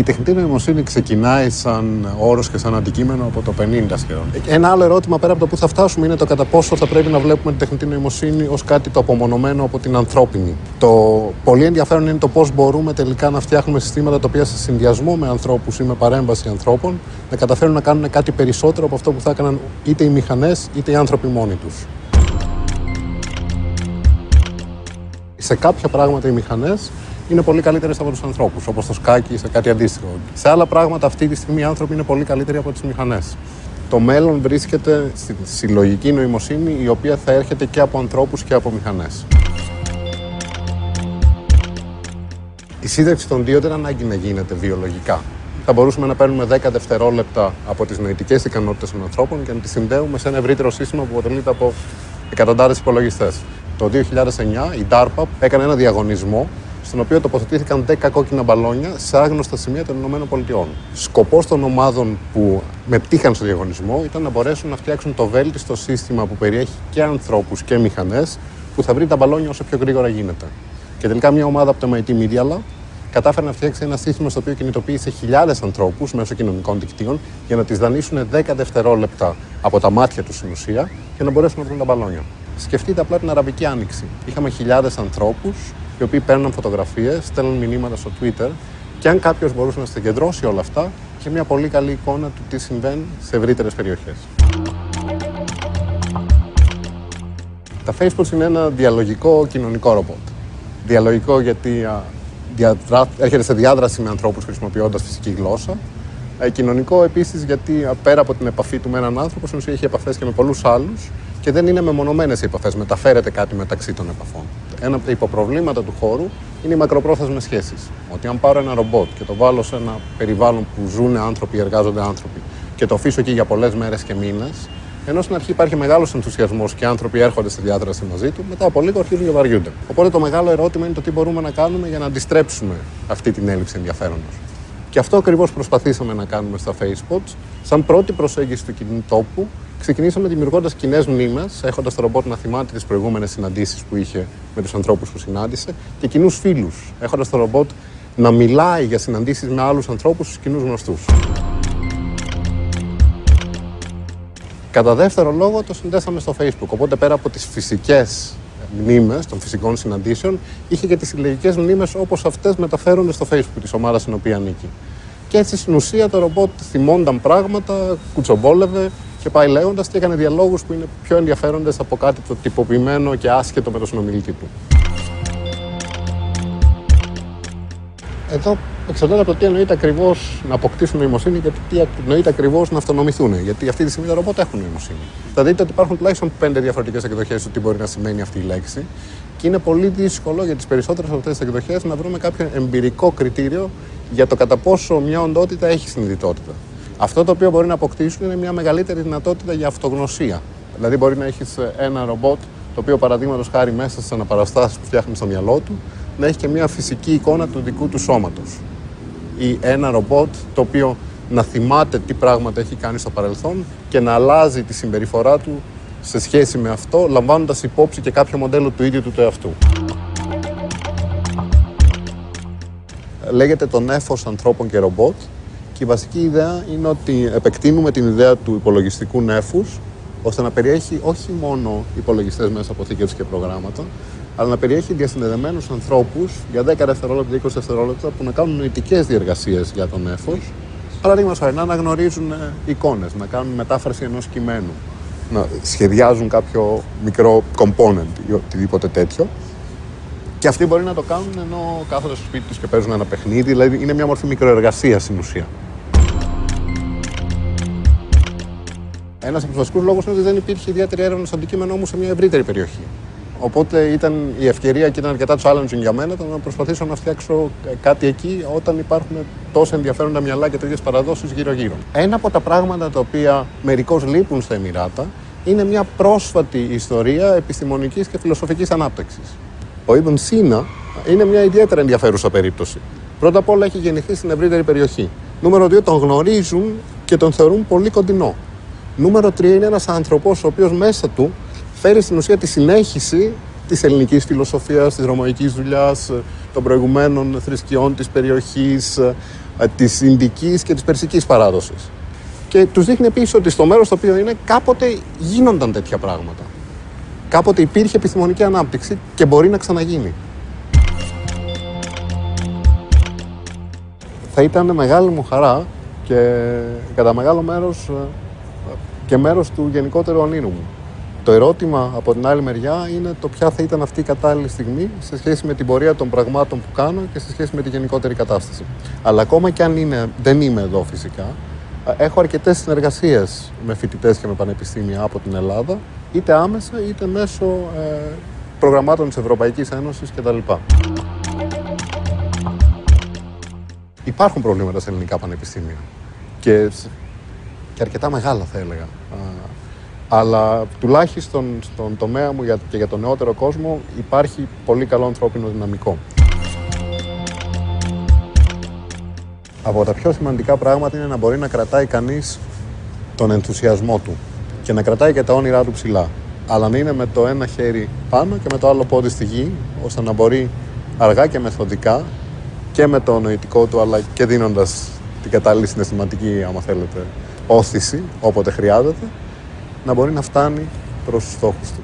Η τεχνητή νοημοσύνη ξεκινάει σαν όρος και σαν αντικείμενο από το 50 σχεδόν. Ένα άλλο ερώτημα πέρα από το που θα φτάσουμε είναι το κατά πόσο θα πρέπει να βλέπουμε την τεχνητή νοημοσύνη ως κάτι το απομονωμένο από την ανθρώπινη. Το πολύ ενδιαφέρον είναι το πώς μπορούμε τελικά να φτιάχνουμε συστήματα τα οποία σε συνδυασμό με ανθρώπους ή με παρέμβαση ανθρώπων να καταφέρουν να κάνουν κάτι περισσότερο από αυτό που θα έκαναν είτε οι μηχανές είτε οι άνθρωποι μόνοι τους. Σε κάποια πράγματα οι μηχανές είναι πολύ καλύτερες από τους ανθρώπους, όπως το σκάκι ή σε κάτι αντίστοιχο. Σε άλλα πράγματα αυτή τη στιγμή οι άνθρωποι είναι πολύ καλύτεροι από τις μηχανές. Το μέλλον βρίσκεται στη συλλογική νοημοσύνη, η οποία θα έρχεται και από ανθρώπους και από μηχανές. Η σύνταξη των δύο δεν ανάγκη να γίνεται βιολογικά. Θα μπορούσαμε να παίρνουμε 10 δευτερόλεπτα από τις νοητικές ικανότητες των ανθρώπων και να τις συνδέουμε σε ένα ευρύτερο σύστημα που αποτελείται από εκατοντάδες υπολογιστές. Το 2009 η DARPA έκανε ένα διαγωνισμό στον οποίο τοποθετήθηκαν 10 κόκκινα μπαλόνια σε άγνωστα σημεία των ΗΠΑ. Σκοπός των ομάδων που μετήχαν στο διαγωνισμό ήταν να μπορέσουν να φτιάξουν το βέλτιστο σύστημα που περιέχει και ανθρώπους και μηχανές που θα βρει τα μπαλόνια όσο πιο γρήγορα γίνεται. Και τελικά μια ομάδα από το MIT Media Lab κατάφερε να φτιάξει ένα σύστημα στο οποίο κινητοποίησε χιλιάδες ανθρώπους μέσω κοινωνικών δικτύων για να τις δανείσουν 10 δευτερόλεπτα από τα μάτια τους στην ουσία και να μπορέσουν να βρουν τα μπαλόνια. Σκεφτείτε απλά την Αραβική Άνοιξη. Είχαμε χιλιάδες ανθρώπους οι οποίοι παίρναν φωτογραφίες, στέλνουν μηνύματα στο Twitter και αν κάποιος μπορούσε να συγκεντρώσει όλα αυτά, είχε μια πολύ καλή εικόνα του τι συμβαίνει σε ευρύτερες περιοχές. Τα Facebook είναι ένα διαλογικό κοινωνικό ρομπότ. Διαλογικό γιατί έρχεται σε διάδραση με ανθρώπους χρησιμοποιώντας φυσική γλώσσα. Κοινωνικό επίσης γιατί πέρα από την επαφή του με έναν άνθρωπο, στην ουσία έχει επαφές και με πολλούς άλλους και δεν είναι μεμονωμένες οι επαφές, μεταφέρεται κάτι μεταξύ των επαφών. Ένα από τα υποπροβλήματα του χώρου είναι οι μακροπρόθεσμες σχέσεις. Ότι αν πάρω ένα ρομπότ και το βάλω σε ένα περιβάλλον που ζουν άνθρωποι, εργάζονται άνθρωποι και το αφήσω εκεί για πολλές μέρες και μήνες, ενώ στην αρχή υπάρχει μεγάλος ενθουσιασμός και άνθρωποι έρχονται στη διάδραση μαζί του, μετά από λίγο αρχίζουν και βαριούνται. Οπότε το μεγάλο ερώτημα είναι το τι μπορούμε να κάνουμε για να αντιστρέψουμε αυτή την έλλειψη ενδιαφέροντος. Και αυτό ακριβώς προσπαθήσαμε να κάνουμε στα Facebook. Σαν πρώτη προσέγγιση του κινητόπου, ξεκινήσαμε δημιουργώντας κοινές μνήμες, έχοντας το ρομπότ να θυμάται τις προηγούμενες συναντήσεις που είχε με τους ανθρώπους που συνάντησε και κοινούς φίλους, έχοντας το ρομπότ να μιλάει για συναντήσεις με άλλους ανθρώπους, στους κοινούς γνωστούς. Κατά δεύτερο λόγο, το συνδέσαμε στο Facebook. Οπότε, πέρα από τις φυσικές μνήμες των φυσικών συναντήσεων, είχε και τις συλλογικές μνήμες όπως αυτές μεταφέρονται στο Facebook της ομάδας στην οποία ανήκει. Και έτσι στην ουσία το ρομπότ θυμόνταν πράγματα, κουτσομπόλευε και πάει λέγοντας και έκανε διαλόγους που είναι πιο ενδιαφέροντες από κάτι το τυποποιημένο και άσχετο με το συνομιλητή του. Εδώ εξαρτάται από το τι εννοείται ακριβώς να αποκτήσουν νοημοσύνη και τι εννοείται ακριβώς να αυτονομηθούν. Γιατί αυτή τη στιγμή τα ρομπότ έχουν νοημοσύνη. Θα δείτε ότι υπάρχουν τουλάχιστον 5 διαφορετικές εκδοχές του τι μπορεί να σημαίνει αυτή η λέξη. Και είναι πολύ δύσκολο για τις περισσότερες από αυτές τις εκδοχές να βρούμε κάποιο εμπειρικό κριτήριο για το κατά πόσο μια οντότητα έχει συνειδητότητα. Αυτό το οποίο μπορεί να αποκτήσουν είναι μια μεγαλύτερη δυνατότητα για αυτογνωσία. Δηλαδή, μπορεί να έχεις ένα ρομπότ το οποίο παραδείγματος χάρη μέσα στις αναπαραστάσεις που φτιάχνει στο μυαλό του να έχει και μια φυσική εικόνα του δικού του σώματος. Ή ένα ρομπότ το οποίο να θυμάται τι πράγματα έχει κάνει στο παρελθόν και να αλλάζει τη συμπεριφορά του σε σχέση με αυτό, λαμβάνοντας υπόψη και κάποιο μοντέλο του ίδιου του εαυτού. Λέγεται το νέφος ανθρώπων και ρομπότ και η βασική ιδέα είναι ότι επεκτείνουμε την ιδέα του υπολογιστικού νέφους ώστε να περιέχει όχι μόνο υπολογιστές μέσα από αποθήκευσης και προγράμματα, αλλά να περιέχει διασυνδεδεμένους ανθρώπους για 10 δευτερόλεπτα, 20 δευτερόλεπτα που να κάνουν νοητικές διεργασίες για τον νέφος. Παραδείγματος χάρη, να αναγνωρίζουν εικόνες, να κάνουν μετάφραση ενός κειμένου, να σχεδιάζουν κάποιο μικρό component ή οτιδήποτε τέτοιο. Και αυτοί μπορεί να το κάνουν ενώ κάθονται στο σπίτι τους και παίζουν ένα παιχνίδι, δηλαδή είναι μια μορφή μικροεργασίας στην ουσία. Ένας από τους βασικούς λόγους είναι ότι δεν υπήρχε ιδιαίτερη έρευνα στο αντικείμενό μου σε μια ευρύτερη περιοχή. Οπότε ήταν η ευκαιρία και ήταν αρκετά challenging για μένα το να προσπαθήσω να φτιάξω κάτι εκεί όταν υπάρχουν τόσο ενδιαφέροντα μυαλά και τέτοιες παραδόσεις γύρω-γύρω. Ένα από τα πράγματα τα οποία μερικώς λείπουν στα Εμιράτα είναι μια πρόσφατη ιστορία επιστημονικής και φιλοσοφικής ανάπτυξης. Ο Ιμπν Σίνα είναι μια ιδιαίτερα ενδιαφέρουσα περίπτωση. Πρώτα απ' όλα έχει γεννηθεί στην ευρύτερη περιοχή. Νούμερο 2, τον γνωρίζουν και τον θεωρούν πολύ κοντινό. Νούμερο 3, είναι ένας άνθρωπος ο οποίος μέσα του φέρει στην ουσία τη συνέχιση της ελληνικής φιλοσοφίας, της ρωμαϊκής δουλειάς, των προηγουμένων θρησκειών της περιοχής, της Ινδικής και της Περσικής παράδοσης. Και τους δείχνει επίσης ότι στο μέρος στο οποίο είναι κάποτε γίνονταν τέτοια πράγματα. Κάποτε υπήρχε επιστημονική ανάπτυξη και μπορεί να ξαναγίνει. Θα ήταν μεγάλη μου χαρά και κατά μεγάλο μέρος και μέρος του γενικότερου ονείρου μου. Το ερώτημα από την άλλη μεριά είναι το ποια θα ήταν αυτή η κατάλληλη στιγμή σε σχέση με την πορεία των πραγμάτων που κάνω και σε σχέση με τη γενικότερη κατάσταση. Αλλά ακόμα και αν δεν είμαι εδώ φυσικά, έχω αρκετές συνεργασίες με φοιτητές και με πανεπιστήμια από την Ελλάδα, είτε άμεσα είτε μέσω προγραμμάτων της Ευρωπαϊκής Ένωσης κτλ. Υπάρχουν προβλήματα σε ελληνικά πανεπιστήμια και αρκετά μεγάλα θα έλεγα. Αλλά τουλάχιστον στον τομέα μου και για τον νεότερο κόσμο υπάρχει πολύ καλό ανθρώπινο δυναμικό. Από τα πιο σημαντικά πράγματα είναι να μπορεί να κρατάει κανείς τον ενθουσιασμό του και να κρατάει και τα όνειρά του ψηλά. Αλλά να είναι με το ένα χέρι πάνω και με το άλλο πόδι στη γη, ώστε να μπορεί αργά και μεθοδικά και με το νοητικό του, αλλά και δίνοντας την κατάλληλη συναισθηματική, άμα θέλετε, όθηση, όποτε χρειάζεται, να μπορεί να φτάνει προς τους στόχους του.